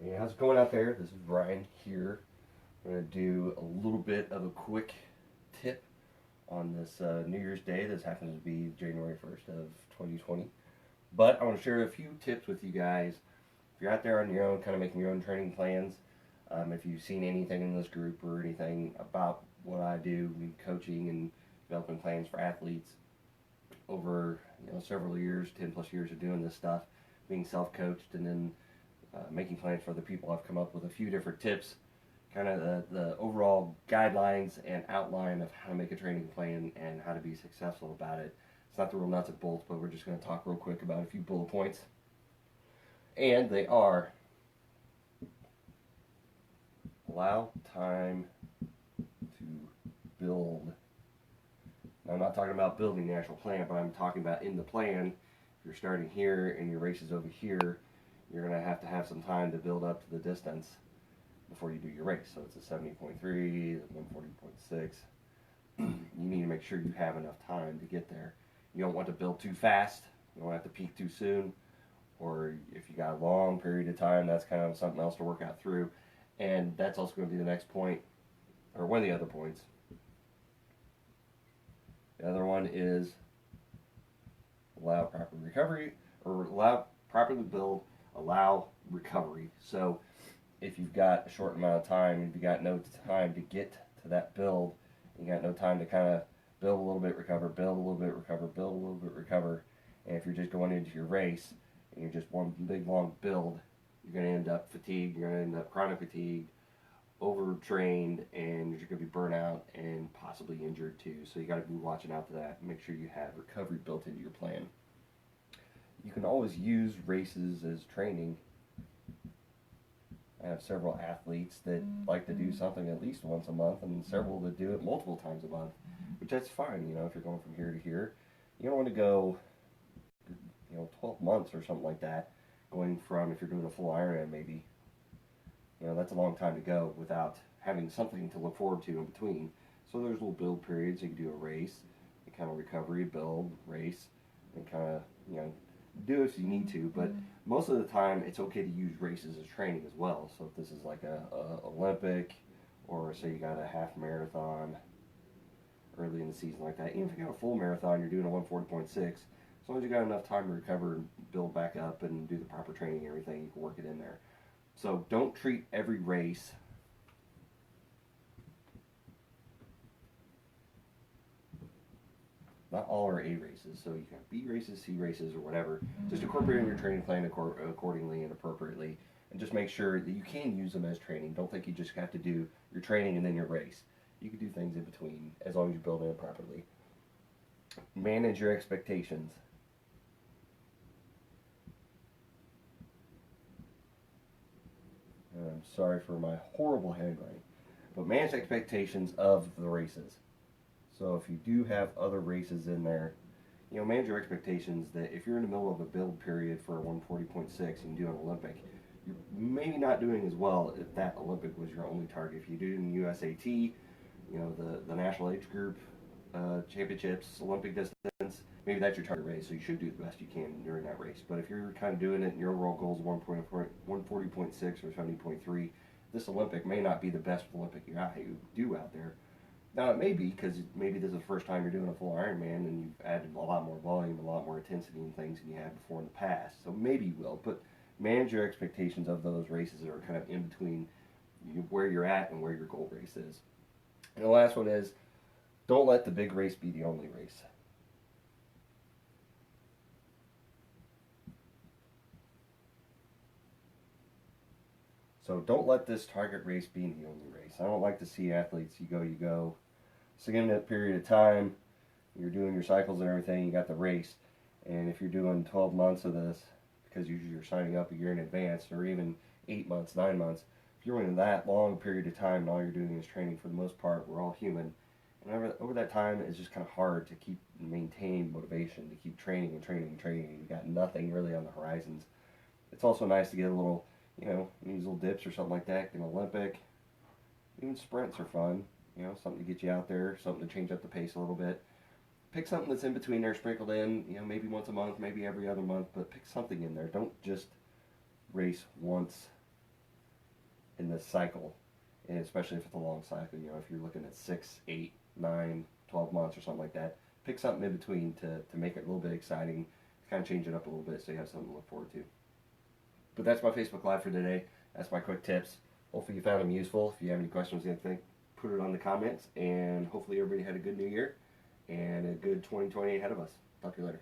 Hey, how's it going out there? This is Brian here. I'm going to do a little bit of a quick tip on this New Year's Day. This happens to be January 1st of 2020. But I want to share a few tips with you guys. If you're out there on your own, kind of making your own training plans, if you've seen anything in this group or anything about what I do in coaching and developing plans for athletes over several years, 10 plus years of doing this stuff, being self-coached and then making plans for other people, I've come up with a few different tips, kind of the overall guidelines and outline of how to make a training plan and how to be successful about it. It's not the real nuts and bolts, but we're just going to talk real quick about a few bullet points. And they are: allow time to build. Now, I'm not talking about building the actual plan, but I'm talking about in the plan, if you're starting here and your race is over here, you're going to have some time to build up to the distance before you do your race. So it's a 70.3, 140.6. You need to make sure you have enough time to get there. You don't want to build too fast. You don't have to peak too soon. Or if you got a long period of time, that's kind of something else to work out through. And that's also going to be the next point, or one of the other points. The other one is allow proper recovery, or allow properly build, allow recovery. So if you've got a short amount of time, if you got no time to get to that build, you got no time to kind of build a little bit, recover, build a little bit, recover, build a little bit, recover. And if you're just going into your race and you're just one big long build, you're going to end up fatigued, you're going to end up chronic fatigued, overtrained, and you're going to be burnt out and possibly injured too. So you got to be watching out for that. Make sure you have recovery built into your plan. You can always use races as training. I have several athletes that like to do something at least once a month, and several that do it multiple times a month, which that's fine. If you're going from here to here, you don't want to go 12 months or something like that, going from, if you're doing a full Ironman maybe, that's a long time to go without having something to look forward to in between. So there's little build periods. You can do a race, and kind of recovery, build, race, and kind of, do it if you need to. But most of the time, it's okay to use races as training as well. So if this is like a Olympic, or say you got a half marathon early in the season like that, even if you got a full marathon, you're doing a 140.6, as long as you got enough time to recover and build back up and do the proper training and everything, you can work it in there. So don't treat every race not all are A races, so you have B races, C races, or whatever. Just incorporate in your training plan accordingly and appropriately, and just make sure that you can use them as training. Don't think you just have to do your training and then your race. You can do things in between as long as you build it in properly. Manage your expectations. I'm sorry for my horrible handwriting, but manage expectations of the races. So if you do have other races in there, manage your expectations that if you're in the middle of a build period for a 140.6 and you do an Olympic, you're maybe not doing as well if that Olympic was your only target. If you do it in USAT, the national age group championships, Olympic distance, maybe that's your target race, so you should do the best you can during that race. But if you're kind of doing it and your overall goal is 140.6 or 70.3, this Olympic may not be the best Olympic you do out there. Now, it may be because maybe this is the first time you're doing a full Ironman and you've added a lot more volume, a lot more intensity and things than you had before in the past. So maybe you will, but manage your expectations of those races that are kind of in between where you're at and where your goal race is. And the last one is, don't let the big race be the only race. So don't let this target race be the only race. I don't like to see athletes, you go, significant period of time, you're doing your cycles and everything, you got the race, and if you're doing 12 months of this, because usually you're signing up a year in advance, or even 8 months, 9 months, if you're in that long period of time and all you're doing is training, for the most part, we're all human, and over that time, it's just kind of hard to keep maintaining motivation, to keep training and training and training, and you've got nothing really on the horizons. It's also nice to get a little, these little dips or something like that, an Olympic. Even sprints are fun, something to get you out there, something to change up the pace a little bit. Pick something that's in between there, sprinkled in, maybe once a month, maybe every other month, but pick something in there. Don't just race once in this cycle, and especially if it's a long cycle. You know, if you're looking at 6, 8, 9, 12 months or something like that, pick something in between to make it a little bit exciting, kind of change it up a little bit so you have something to look forward to. But that's my Facebook Live for today. That's my quick tips. Hopefully you found them useful. If you have any questions or anything, put it on the comments, and hopefully everybody had a good new year and a good 2020 ahead of us. Talk to you later.